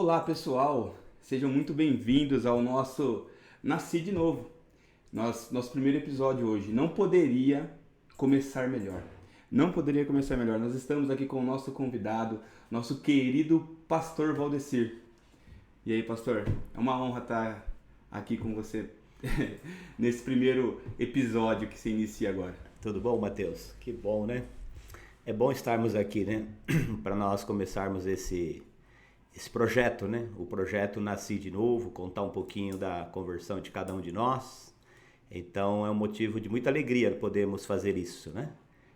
Olá pessoal, sejam muito bem-vindos ao nosso Nasci de Novo. Nosso primeiro episódio hoje não poderia começar melhor. Não poderia começar melhor. Nós estamos aqui com o nosso convidado, nosso querido pastor Valdecir. E aí, pastor, é uma honra estar aqui com você nesse primeiro episódio que se inicia agora. Tudo bom, Matheus? Que bom, né? É bom estarmos aqui, né? Para nós começarmos esse projeto, né? O projeto Nasci de Novo, contar um pouquinho da conversão de cada um de nós. Então é um motivo de muita alegria podermos fazer isso, né?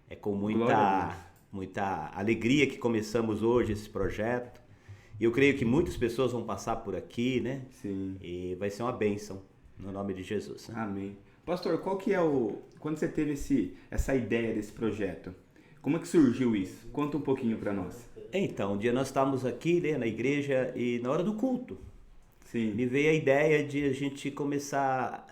É com muita alegria que começamos hoje esse projeto. E eu creio que muitas pessoas vão passar por aqui, né? Sim. E vai ser uma bênção, no nome de Jesus, né? Amém. Pastor, qual que é quando você teve essa ideia desse projeto? Como é que surgiu isso? Conta um pouquinho para nós. Então, um dia nós estávamos aqui, né, na igreja e na hora do culto, Sim. me veio a ideia de a gente começar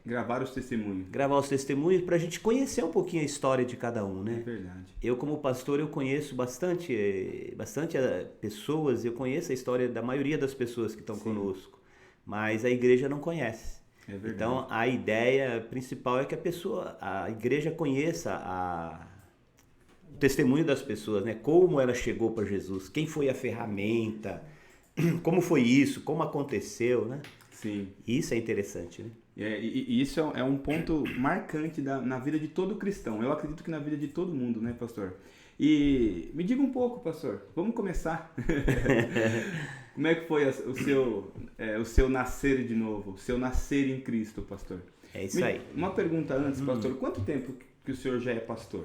Gravar os testemunhos. gravar os testemunhos para a gente conhecer um pouquinho a história de cada um, É né? verdade. Eu como pastor, eu conheço bastante pessoas, eu conheço a história da maioria das pessoas que estão conosco, mas a igreja não conhece. É verdade. Então, a ideia principal é que a igreja conheça o testemunho das pessoas, né? Como ela chegou para Jesus, quem foi a ferramenta, como foi isso, como aconteceu, né? Sim. Isso é interessante, né? E isso é um ponto marcante na vida de todo cristão. Eu acredito que na vida de todo mundo, né, pastor? E me diga um pouco, pastor. Vamos começar. Como é que foi o seu nascer de novo, o seu nascer em Cristo, pastor? É isso aí. Uma pergunta antes, pastor. Quanto tempo que o senhor já é pastor?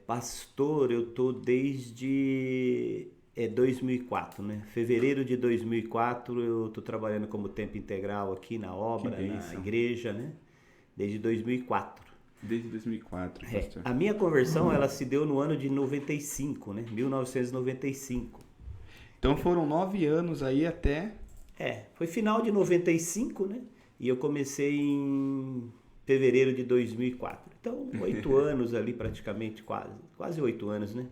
Pastor, eu tô desde 2004, né? Fevereiro de 2004 eu tô trabalhando como tempo integral aqui na obra, Que na bênção. igreja, né? Desde 2004. Desde 2004, pastor. A minha conversão, ela se deu no ano de 95, né? 1995. Então foram 9 anos aí até... Foi final de 95, né? E eu comecei em fevereiro de 2004. Então, 8 anos ali praticamente, quase 8 anos, né?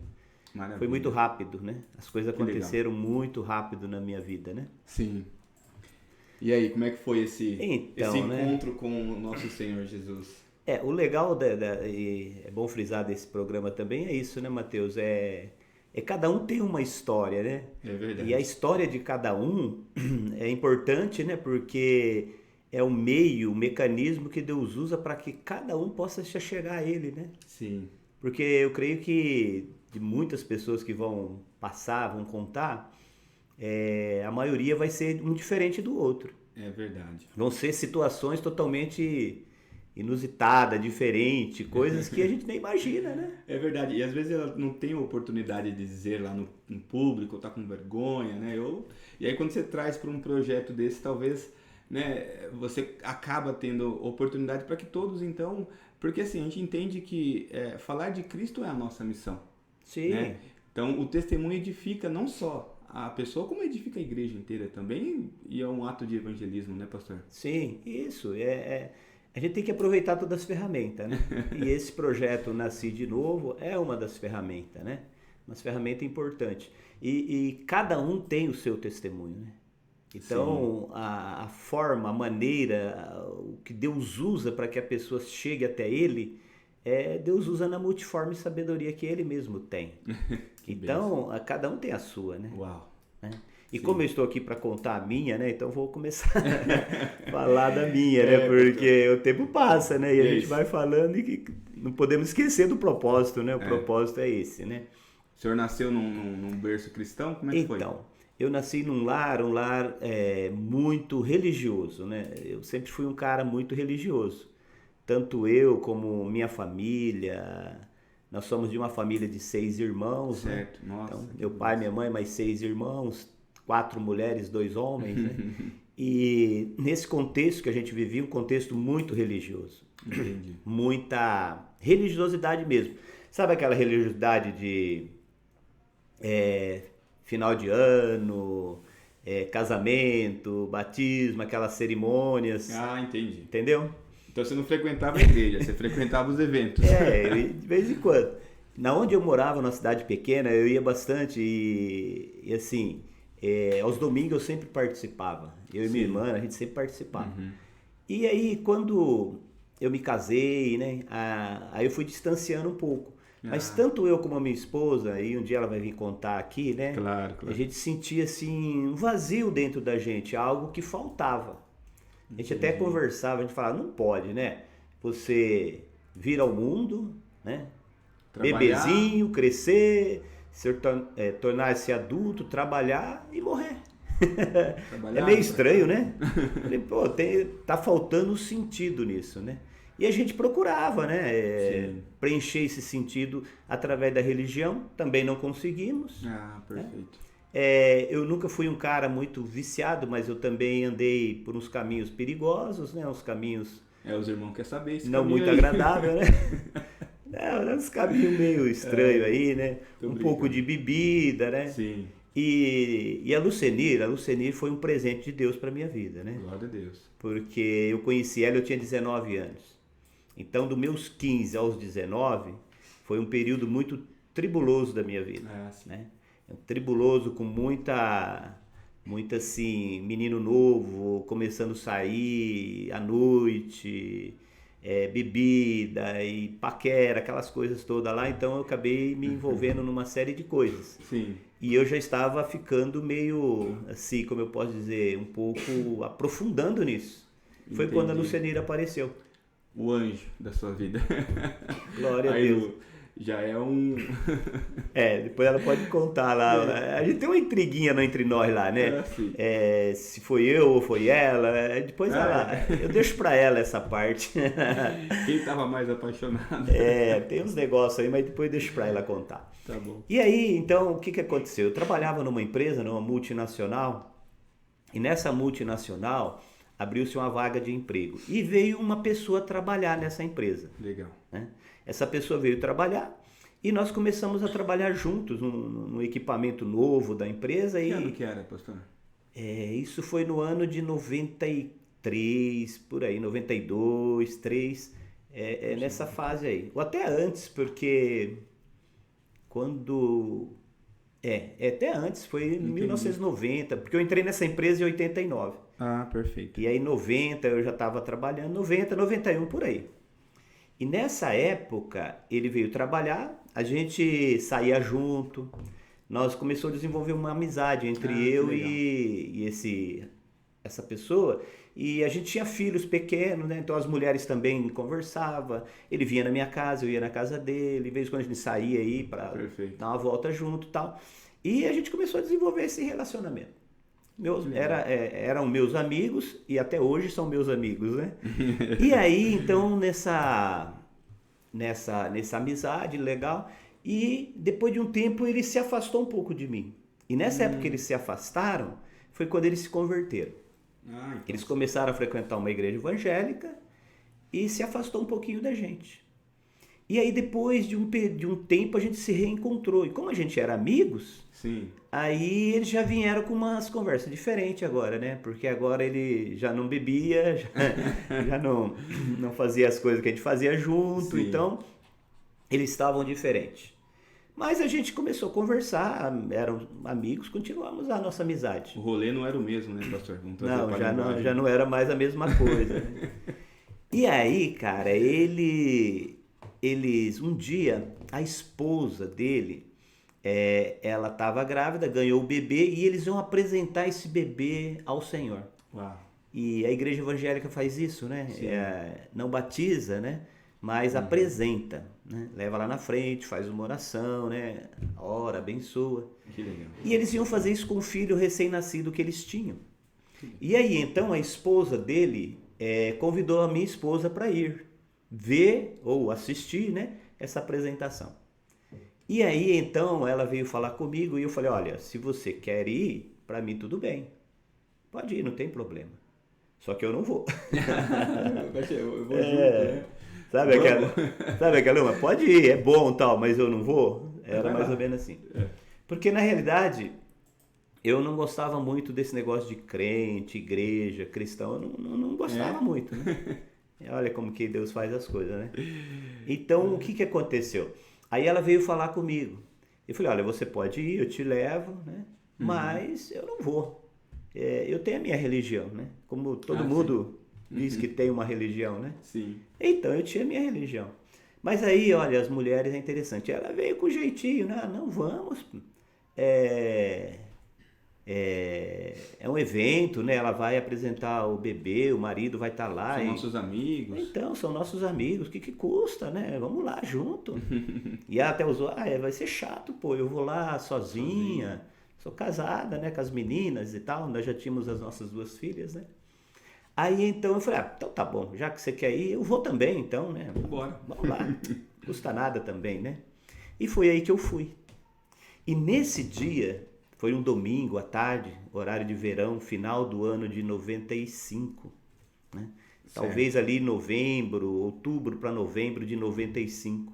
Maravilha. Foi muito rápido, né? As coisas Que aconteceram muito rápido na minha vida, né? Sim. E aí, como é que foi esse Então, né? encontro com o nosso Senhor Jesus? O legal, e é bom frisar desse programa também, é isso, né, Matheus? Cada um tem uma história, né? É verdade. E a história de cada um é importante, né? Porque é o meio, o mecanismo que Deus usa para que cada um possa se chegar a Ele, né? Sim. Porque eu creio que de muitas pessoas que vão passar, vão contar, a maioria vai ser um diferente do outro. É verdade. Vão ser situações totalmente inusitadas, diferentes, coisas que a gente nem imagina, né? É verdade. E às vezes ela não tem a oportunidade de dizer lá no público, ou tá com vergonha, né? E aí quando você traz para um projeto desse, talvez, né, você acaba tendo oportunidade para que todos, então... Porque assim, a gente entende que falar de Cristo é a nossa missão. Sim. Né? Então o testemunho edifica não só a pessoa, como edifica a igreja inteira também, e é um ato de evangelismo, né, pastor? Sim, isso. A gente tem que aproveitar todas as ferramentas, né? E esse projeto Nasci de Novo é uma das ferramentas, né? Uma ferramenta importante. E cada um tem o seu testemunho, né? Então, a forma, a maneira, o que Deus usa para que a pessoa chegue até Ele, Deus usa na multiforme sabedoria que Ele mesmo tem. Então, cada um tem a sua, né? Uau! Né? E como eu estou aqui para contar a minha, né? Então vou começar a falar da minha, né? Porque o tempo passa, né? E a gente vai falando e não podemos esquecer do propósito, né? O propósito é esse, né? O senhor nasceu num berço cristão? Como é que foi? Então, eu nasci num lar muito religioso, né? Eu sempre fui um cara muito religioso. Tanto eu como minha família. Nós somos de uma família de 6 irmãos, certo. né? Nossa, então, meu pai, minha mãe, mais 6 irmãos, 4 mulheres, 2 homens, né? E nesse contexto que a gente vivia, um contexto muito religioso. Entendi. Muita religiosidade mesmo. Sabe aquela religiosidade de final de ano, casamento, batismo, aquelas cerimônias? Ah, entendi. Entendeu? Então você não frequentava a igreja, você frequentava os eventos. De vez em quando. Na onde eu morava, numa cidade pequena, eu ia bastante e assim, aos domingos eu sempre participava. Eu e minha Sim. irmã, a gente sempre participava. Uhum. E aí, quando eu me casei, né? Aí eu fui distanciando um pouco. Mas tanto eu como a minha esposa, e um dia ela vai vir contar aqui, né? Claro, A claro. gente sentia assim um vazio dentro da gente, algo que faltava. A gente até conversava, a gente falava, não pode, né? Você vir ao mundo, né? Trabalhar. Bebezinho, crescer, tornar-se adulto, trabalhar e morrer. Trabalhar, É meio estranho, né? Falei, pô, tá faltando sentido nisso, né? E a gente procurava, né? Sim. Preencher esse sentido através da religião, também não conseguimos. Ah, perfeito. Eu nunca fui um cara muito viciado, mas eu também andei por uns caminhos perigosos, né? Uns caminhos Os irmãos querem saber esse não caminho muito aí. agradável, né? Uns caminhos meio estranhos aí, né? Tô Um brincando. pouco de bebida, né? Sim, E a Lucenir foi um presente de Deus para minha vida, né? glória a Deus. Porque eu conheci ela, eu tinha 19 anos. Então, dos meus 15 aos 19, foi um período muito tribuloso da minha vida, Sim. né? Tribuloso com muita assim, menino novo, começando a sair à noite, bebida e paquera, aquelas coisas todas lá. Então eu acabei me envolvendo numa série de coisas. Sim. E eu já estava ficando meio, assim, como eu posso dizer, um pouco aprofundando nisso. Foi quando a Entendi. Lucenir apareceu. O anjo da sua vida. Glória a Aí Deus. já é um... Depois ela pode contar lá. A gente tem uma intriguinha entre nós lá, né? Sim. Se foi eu ou foi ela. Depois eu deixo pra ela essa parte. Quem tava mais apaixonado? Tem uns negócios aí, mas depois eu deixo pra ela contar. Tá bom. E aí, então, o que aconteceu? Eu trabalhava numa empresa, numa multinacional, e nessa multinacional abriu-se uma vaga de emprego. E veio uma pessoa trabalhar nessa empresa. Legal. Né? Essa pessoa veio trabalhar e nós começamos a trabalhar juntos num equipamento novo da empresa. Que ano que era, pastor? Isso foi no ano de 93, por aí, 92, 3, nessa fase aí. Ou até antes, porque quando... até antes, foi em 1990, porque eu entrei nessa empresa em 89. Ah, perfeito. E aí em 90 eu já estava trabalhando, 90, 91 por aí. E nessa época ele veio trabalhar, a gente saía junto, nós começamos a desenvolver uma amizade entre eu e essa pessoa. E a gente tinha filhos pequenos, né? Então as mulheres também conversavam, ele vinha na minha casa, eu ia na casa dele, de vez em quando a gente saía aí para dar uma volta junto e tal. E a gente começou a desenvolver esse relacionamento. Eram meus amigos e até hoje são meus amigos, né? E aí, então, nessa amizade legal, e depois de um tempo ele se afastou um pouco de mim. E nessa época que eles se afastaram, foi quando eles se converteram. Então. Eles começaram a frequentar uma igreja evangélica e se afastou um pouquinho da gente. E aí depois de um tempo a gente se reencontrou. E como a gente era amigos, Sim. aí eles já vieram com umas conversas diferentes agora, né? Porque agora ele já não bebia, já não fazia as coisas que a gente fazia junto. Sim. Então eles estavam diferentes. Mas a gente começou a conversar, eram amigos, continuamos a nossa amizade. O rolê não era o mesmo, né, pastor? Vamos trazer Não, pra já linguagem. já não era mais a mesma coisa. Né? E aí, cara, um dia, a esposa dele, ela estava grávida, ganhou o bebê e eles iam apresentar esse bebê ao Senhor. Uau. E a igreja evangélica faz isso, né? Não batiza, né? Mas apresenta, né? Leva lá na frente, faz uma oração, né? Ora, abençoa. Que legal. E eles iam fazer isso com o filho recém-nascido que eles tinham. E aí, então, a esposa dele convidou a minha esposa para ir ver ou assistir, né, essa apresentação. E aí, então, ela veio falar comigo e eu falei, olha, se você quer ir, para mim tudo bem. Pode ir, não tem problema. Só que eu não vou. Eu vou junto, né? Sabe aquela, pode ir, é bom tal, mas eu não vou? Era mais ou menos assim. Porque, na realidade, eu não gostava muito desse negócio de crente, igreja, cristão. Eu não gostava muito, né? Olha como que Deus faz as coisas, né? Então, o que aconteceu? Aí ela veio falar comigo. Eu falei, olha, você pode ir, eu te levo, né? mas eu não vou. Eu tenho a minha religião, né? Como todo Ah, mundo diz que tem uma religião, né? Sim. Então eu tinha a minha religião. Mas aí, olha, as mulheres é interessante. Ela veio com jeitinho, né? Não vamos. É, é um evento, né? Ela vai apresentar o bebê, o marido vai estar lá. São nossos amigos. Então, são nossos amigos, o que custa, né? Vamos lá junto. E ela até usou, vai ser chato, pô, eu vou lá sozinha. Sou casada, né, com as meninas e tal, nós já tínhamos as nossas 2 filhas, né? Aí então eu falei, então tá bom, já que você quer ir, eu vou também, então, né? Bora. Vamos lá, não custa nada também, né? E foi aí que eu fui. E nesse dia, foi um domingo à tarde, horário de verão, final do ano de 95, né? Talvez ali novembro, outubro para novembro de 95.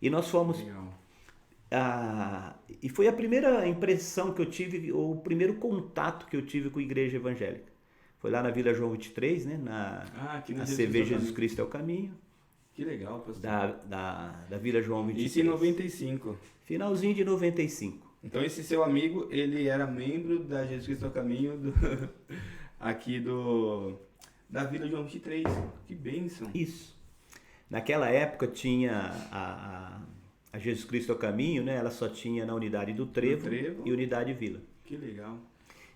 E nós fomos... Legal. E foi a primeira impressão que eu tive, ou o primeiro contato que eu tive com a igreja evangélica. Foi lá na Vila João 23, né? Aqui na Jesus CV é o Jesus Caminho. Cristo é o Caminho. Que legal, pastor. Da Vila João 23. Isso em 95. Finalzinho de 95. Então esse seu amigo, ele era membro da Jesus Cristo é o Caminho aqui da Vila João 23. Que bênção. Isso. Naquela época tinha a Jesus Cristo é o Caminho, né? Ela só tinha na unidade do Trevo e unidade Vila. Que legal.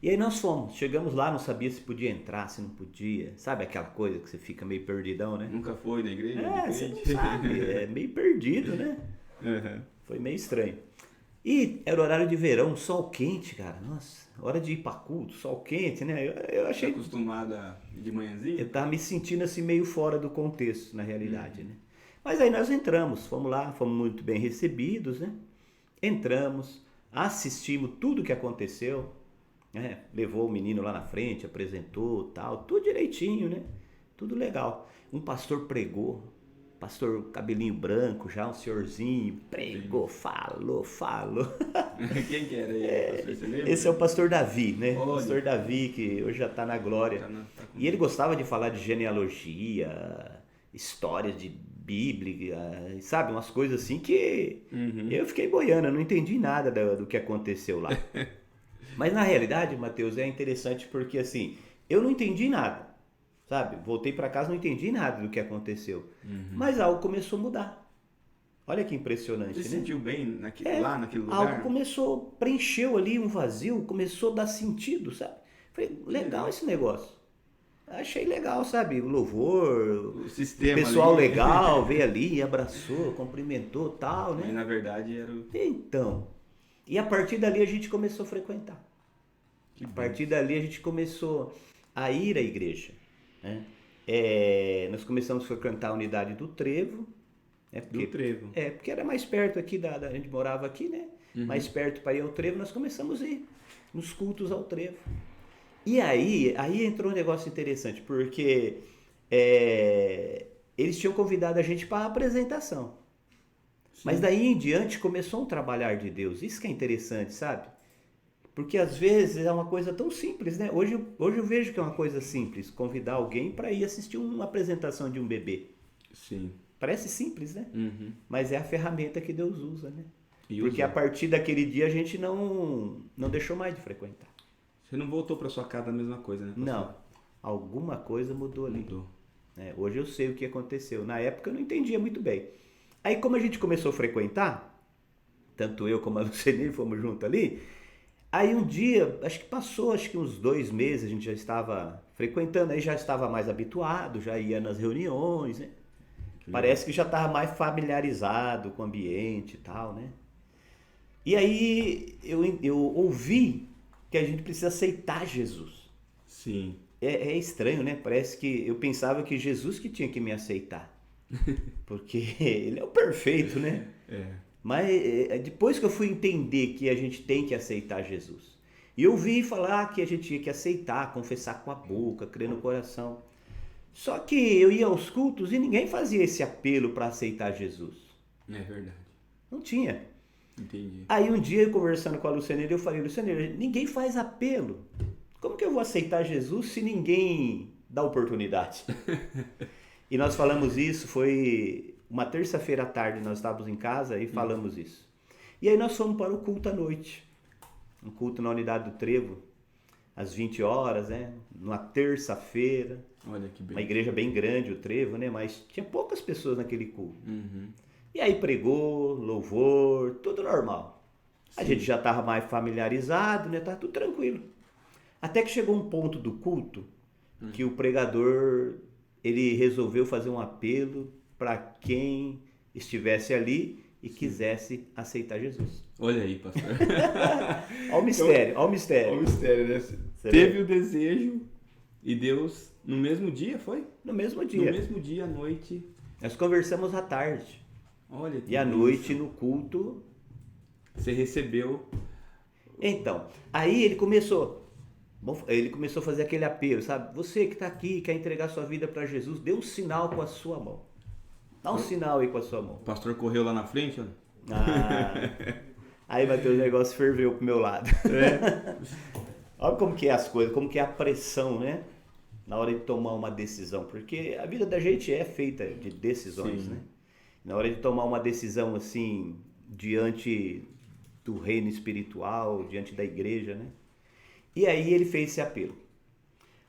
E aí nós fomos, chegamos lá, não sabia se podia entrar, se não podia. Sabe aquela coisa que você fica meio perdidão, né? Nunca foi na igreja? Você não sabe, é meio perdido, né? Uhum. Foi meio estranho. E era horário de verão, sol quente, cara. Nossa, hora de ir pra culto, sol quente, né? Eu achei... Tá acostumada de manhãzinha? Eu tava me sentindo assim meio fora do contexto, na realidade, né? Mas aí nós entramos, fomos lá, fomos muito bem recebidos, né? Entramos, assistimos tudo que aconteceu, né? Levou o menino lá na frente, apresentou, tal, tudo direitinho, né? Tudo legal. Um pastor pregou, pastor cabelinho branco já, um senhorzinho, pregou, falou. Quem que era aí, pastor? Você lembra? Esse é o pastor Davi, né? Olha. Pastor Davi, que hoje já está na glória. E ele gostava de falar de genealogia, histórias de Bíblia, sabe? Umas coisas assim que eu fiquei boiando, eu não entendi nada do que aconteceu lá. Mas na realidade, Mateus, é interessante porque assim, eu não entendi nada, sabe? Voltei para casa, não entendi nada do que aconteceu. Mas algo começou a mudar. Olha que impressionante, Você né? se sentiu bem lá naquele lugar? Algo começou, preencheu ali um vazio, começou a dar sentido, sabe? Falei, legal esse negócio. Achei legal, sabe? O louvor, o sistema, o pessoal ali. legal, veio ali, abraçou, cumprimentou, tal, né? Mas na verdade era o... Então, e a partir dali a gente começou a frequentar. A partir dali a gente começou a ir à igreja, né? Nós começamos a frequentar a unidade do Trevo. Do Trevo. Porque era mais perto aqui, a gente morava aqui, né? Mais perto para ir ao Trevo, nós começamos a ir nos cultos ao Trevo. E aí entrou um negócio interessante, porque eles tinham convidado a gente para a apresentação. Sim. Mas daí em diante começou um trabalhar de Deus. Isso que é interessante, sabe? Porque às vezes é uma coisa tão simples, né? Hoje eu vejo que é uma coisa simples, convidar alguém para ir assistir uma apresentação de um bebê. Sim. Parece simples, né? Mas é a ferramenta que Deus usa, né? E porque a partir daquele dia a gente não deixou mais de frequentar. Você não voltou para sua casa a mesma coisa, né? Não. Alguma coisa mudou ali. Hoje eu sei o que aconteceu. Na época eu não entendia muito bem. Aí como a gente começou a frequentar, tanto eu como a Luciene fomos juntos ali, aí um dia, acho que uns 2 meses a gente já estava frequentando, aí já estava mais habituado, já ia nas reuniões, né? Parece que já estava mais familiarizado com o ambiente e tal, né? E aí eu ouvi que a gente precisa aceitar Jesus. Sim. É estranho, né? Parece que eu pensava que Jesus que tinha que me aceitar. Porque ele é o perfeito, né? Mas depois que eu fui entender que a gente tem que aceitar Jesus. E eu ouvi falar que a gente tinha que aceitar, confessar com a boca, crer no coração. Só que eu ia aos cultos e ninguém fazia esse apelo para aceitar Jesus. É verdade. Não tinha. Entendi. Aí um dia, conversando com a Luciane, eu falei, Luciane, ninguém faz apelo. Como que eu vou aceitar Jesus se ninguém dá oportunidade? E nós falamos isso, foi uma terça-feira à tarde, nós estávamos em casa e falamos isso. E aí nós fomos para o culto à noite. um culto na Unidade do Trevo, às 20 horas, né? Numa terça-feira. Olha que bem. Uma igreja bem grande, o Trevo, né? Mas tinha poucas pessoas naquele culto. Uhum. E aí pregou, louvor, tudo normal. A Sim. gente já estava mais familiarizado, né? Tava tudo tranquilo. Até que chegou um ponto do culto que o pregador, ele resolveu fazer um apelo para quem estivesse ali e quisesse aceitar Jesus. Olha aí, pastor. Olha o mistério, olha o mistério. Olha o mistério, né? Teve o desejo e Deus, no mesmo dia, foi? No mesmo No dia. mesmo dia, à noite. Nós conversamos à tarde. Olha que E à bênção. noite, no culto. Você recebeu. Então, aí ele começou a fazer aquele apelo, sabe? Você que está aqui, quer entregar sua vida para Jesus, dê um sinal com a sua mão. Dá um sinal aí com a sua mão. O pastor correu lá na frente, ó. Aí, Mateus, o negócio ferveu pro meu lado. Olha como que é as coisas, como que é a pressão, né? Na hora de tomar uma decisão. Porque a vida da gente é feita de decisões, Sim. né? Na hora de tomar uma decisão assim, diante do reino espiritual, diante da igreja, né? E aí ele fez esse apelo.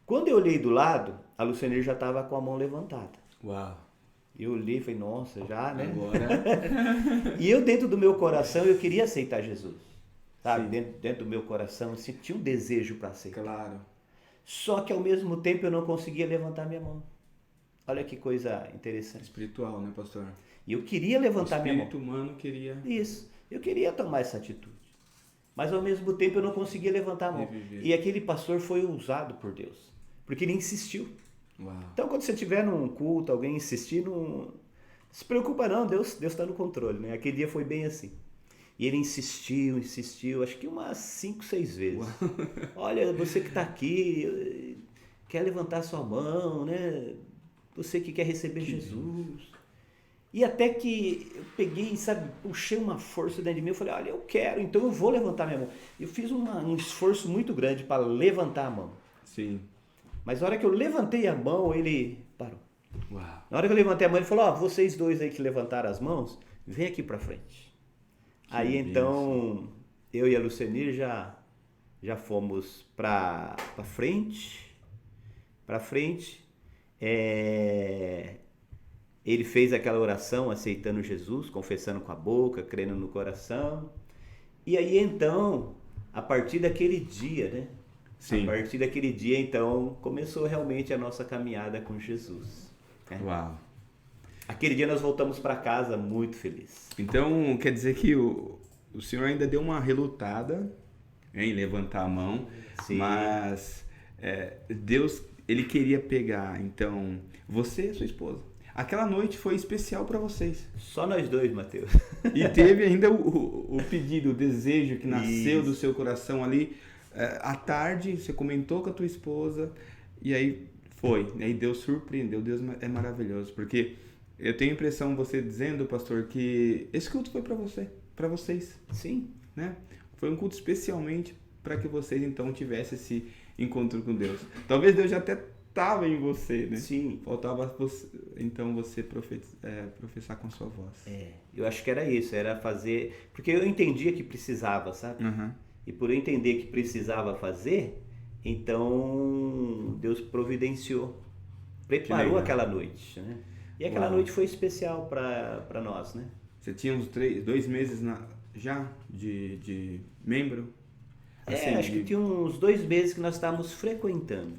Quando eu olhei do lado, a Luciane já estava com a mão levantada. Uau. Eu olhei e falei, nossa, já, né? Agora. E eu, dentro do meu coração, eu queria aceitar Jesus. Sabe? Sim. Dentro do meu coração, eu sentia um desejo para aceitar. Claro. Só que, ao mesmo tempo, eu não conseguia levantar minha mão. Olha que coisa interessante. Espiritual, né, pastor? E eu queria O levantar minha mão. espírito humano queria Isso. Eu queria tomar essa atitude. Mas, ao mesmo tempo, eu não conseguia levantar a mão. reviver. E aquele pastor foi usado por Deus. Porque ele insistiu. Uau. Então, quando você estiver num culto, alguém insistir, não se preocupa não, Deus está no controle, né? Aquele dia foi bem assim. E ele insistiu, acho que umas 5, 6 vezes. Uau. Olha, você que está aqui, quer levantar sua mão, né? Você que quer receber Jesus. E até que eu peguei, sabe, puxei uma força dentro de mim, eu falei, olha, eu quero, então eu vou levantar minha mão. Eu fiz um esforço muito grande para levantar a mão. Sim. Mas na hora que eu levantei a mão, ele parou. Uau. Na hora que eu levantei a mão, ele falou, ó, vocês dois aí que levantaram as mãos, vem aqui pra frente. Aí então, eu e a Lucenir já fomos pra frente. Ele fez aquela oração aceitando Jesus, confessando com a boca, crendo no coração. E aí então, a partir daquele dia, né? Sim. A partir daquele dia, então, começou realmente a nossa caminhada com Jesus. Né? Uau. Aquele dia nós voltamos para casa muito felizes. Então, quer dizer que o senhor ainda deu uma relutada em levantar a mão, Sim. mas Deus, ele queria pegar, então, você e sua esposa. Aquela noite foi especial para vocês. Só nós dois, Mateus. E teve ainda o pedido, o desejo que nasceu Isso. do seu coração ali. À tarde, você comentou com a tua esposa e aí foi. E aí Deus surpreendeu. Deus é maravilhoso. Porque eu tenho a impressão, você dizendo, pastor, que esse culto foi para vocês. Sim. Né? Foi um culto especialmente para que vocês então tivessem esse encontro com Deus. Talvez Deus já até estava em você, né? Sim. Faltava você professar com a sua voz. Eu acho que era isso, era fazer... Porque eu entendia que precisava, sabe? Uhum. E por eu entender que precisava fazer, então Deus providenciou, preparou aquela noite, né? E aquela Uau. noite foi especial para nós, né? Você tinha uns 2 meses já de membro? Assim, Acho que tinha uns 2 meses que nós estávamos frequentando.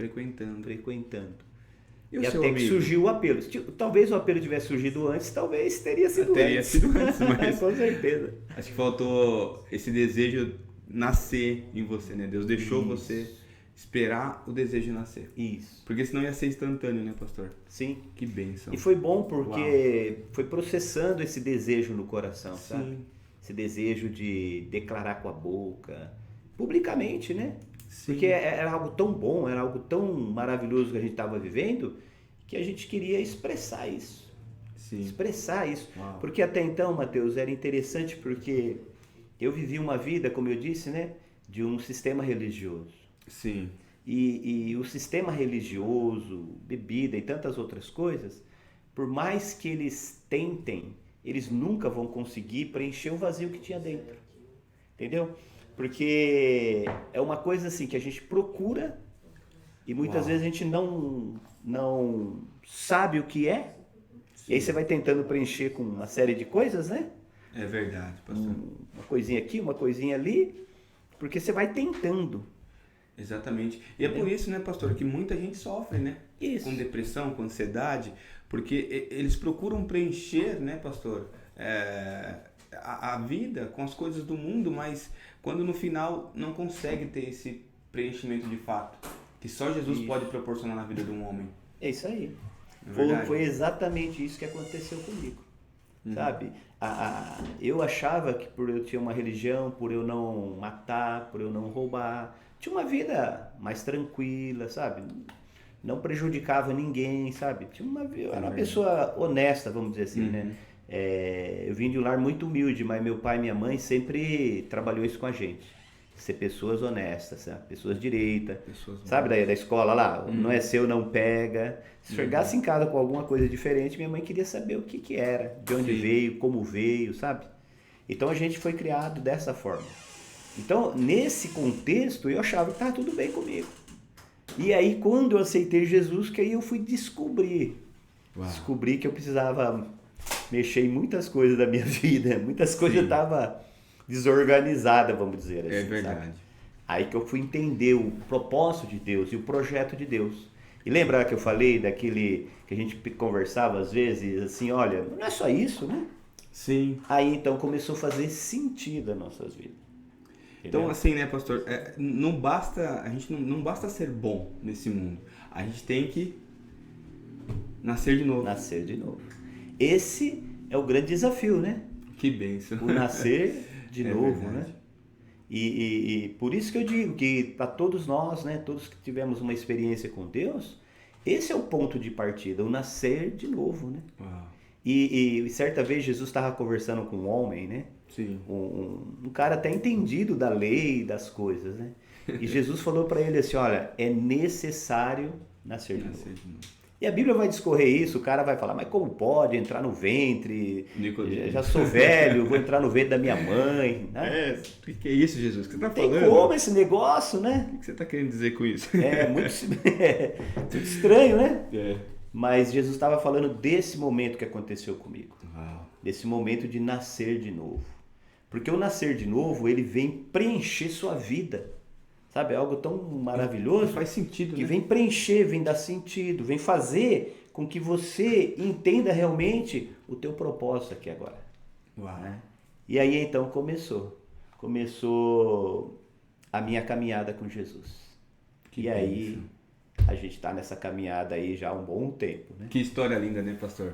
E E o seu até que amigo? surgiu o apelo. Talvez o apelo tivesse surgido antes, talvez teria sido antes, mas com certeza. acho que faltou esse desejo nascer em você, né? Deus deixou você esperar o desejo nascer. Isso. Porque senão ia ser instantâneo, né, pastor? Sim. Que bênção. E foi bom porque foi processando esse desejo no coração, sabe? Sim. Esse desejo de declarar com a boca, publicamente, né? Sim. Porque era algo tão bom, era algo tão maravilhoso que a gente estava vivendo, que a gente queria expressar isso. Sim. Expressar isso. Uau. Porque até então, Mateus, era interessante porque eu vivi uma vida, como eu disse, né? De um sistema religioso. Sim. E o sistema religioso, bebida e tantas outras coisas, por mais que eles tentem, eles nunca vão conseguir preencher o vazio que tinha dentro. Entendeu? Porque é uma coisa assim que a gente procura e muitas vezes a gente não sabe o que é. E aí você vai tentando preencher com uma série de coisas, né? É verdade, pastor. Uma coisinha aqui, uma coisinha ali, porque você vai tentando. Exatamente. E é por isso, né, pastor, que muita gente sofre, né? Isso. Com depressão, com ansiedade, porque eles procuram preencher, né, pastor, a vida com as coisas do mundo, mas quando no final não consegue ter esse preenchimento de fato, que só Jesus pode proporcionar na vida de um homem. É isso aí. É Foi exatamente isso que aconteceu comigo. Sabe? Eu achava que por eu ter uma religião, por eu não matar, por eu não roubar, tinha uma vida mais tranquila, sabe? Não prejudicava ninguém, sabe? Eu era uma pessoa honesta, vamos dizer assim, né? Eu vim de um lar muito humilde, mas meu pai e minha mãe sempre trabalhou isso com a gente. Ser pessoas honestas, sabe? Pessoas direitas, sabe? Da escola lá, não é seu, não pega. Se chegasse em casa com alguma coisa diferente, minha mãe queria saber o que era, de onde veio, como veio, sabe? Então a gente foi criado dessa forma. Então, nesse contexto, eu achava que estava tudo bem comigo. E aí, quando eu aceitei Jesus, que aí eu fui descobrir que eu precisava mexer em muitas coisas da minha vida, muitas coisas estavam desorganizadas, vamos dizer assim. É verdade. Sabe? Aí que eu fui entender o propósito de Deus e o projeto de Deus. E lembra que eu falei daquele que a gente conversava às vezes, assim, olha, não é só isso, né? Sim. Aí então começou a fazer sentido nas nossas vidas. Então, assim, né, pastor, não basta, a gente não basta ser bom nesse mundo. A gente tem que nascer de novo. Nascer de novo. Esse é o grande desafio, né? Que bênção. O nascer de novo, verdade. né? E por isso que eu digo que para todos nós, né, todos que tivemos uma experiência com Deus, esse é o ponto de partida, o nascer de novo, né? Uau. E certa vez Jesus estava conversando com um homem, né? Sim. Um cara até entendido da lei e das coisas, né? E Jesus falou para ele assim, olha, é necessário nascer de novo. E a Bíblia vai discorrer isso, o cara vai falar, mas como pode entrar no ventre? Já sou velho, vou entrar no ventre da minha mãe. Né? O que é isso, Jesus? O que você está falando? Tem como esse negócio, né? O que você está querendo dizer com isso? É muito estranho, né? É. Mas Jesus estava falando desse momento que aconteceu comigo. Uau. Desse momento de nascer de novo. Porque o nascer de novo, ele vem preencher sua vida. Sabe, é algo tão maravilhoso. Faz sentido, que né? vem preencher, vem dar sentido, vem fazer com que você entenda realmente o teu propósito aqui agora. Uau. Né? E aí então começou a minha caminhada com Jesus. Que e bênção. Aí a gente está nessa caminhada aí já há um bom tempo. Né? Que história linda, né, pastor?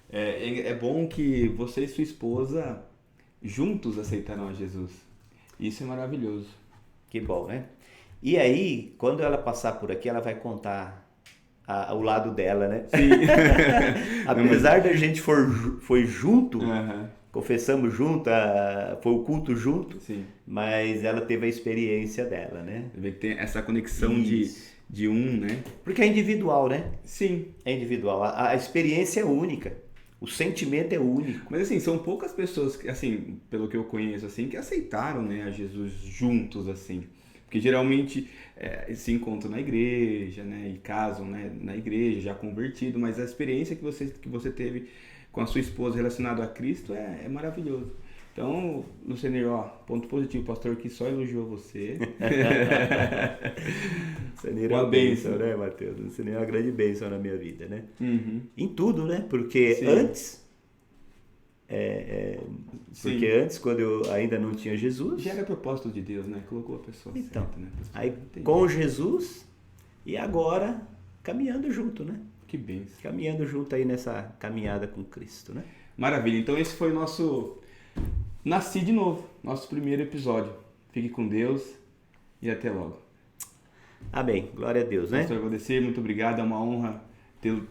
É bom que você e sua esposa juntos aceitaram a Jesus. Isso é maravilhoso. Que bom, né? E aí, quando ela passar por aqui, ela vai contar o lado dela, né? Sim. Apesar da gente foi junto, Uhum. confessamos junto, foi o culto junto, Sim. mas ela teve a experiência dela, né? Você vê que tem essa conexão de um, né? Porque é individual, né? Sim. É individual. A experiência é única. O sentimento é único. Mas assim, são poucas pessoas, assim, pelo que eu conheço, assim, que aceitaram, né, a Jesus juntos, assim. Porque geralmente se encontram na igreja, né, e casam, né, na igreja, já convertido, mas a experiência que você teve com a sua esposa relacionada a Cristo é maravilhoso. Então, Lucenir, ó, ponto positivo, o pastor que só elogiou você. Lucenir é uma bênção, né, Matheus? Lucenir é uma grande bênção na minha vida, né? Uhum. Em tudo, né? Porque Sim. antes... Porque antes, quando eu ainda não tinha Jesus... Já era propósito de Deus, né? Colocou a pessoa certa, né? Aí com Jesus e agora caminhando junto, né? Que bênção. Caminhando junto aí nessa caminhada com Cristo, né? Maravilha. Então esse foi o nosso Nasci de Novo, nosso primeiro episódio. Fique com Deus e até logo. Amém. Glória a Deus, né? Pastor Valdecir, muito obrigado. É uma honra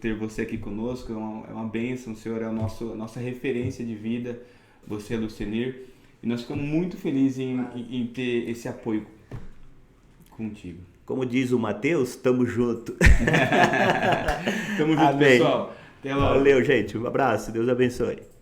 ter você aqui conosco. É uma bênção. O Senhor é a nossa referência de vida. Você é Lucenir. E nós ficamos muito felizes em ter esse apoio contigo. Como diz o Matheus, tamo junto. Tamo junto, Amém. pessoal. Até logo. Valeu, gente. Um abraço. Deus abençoe.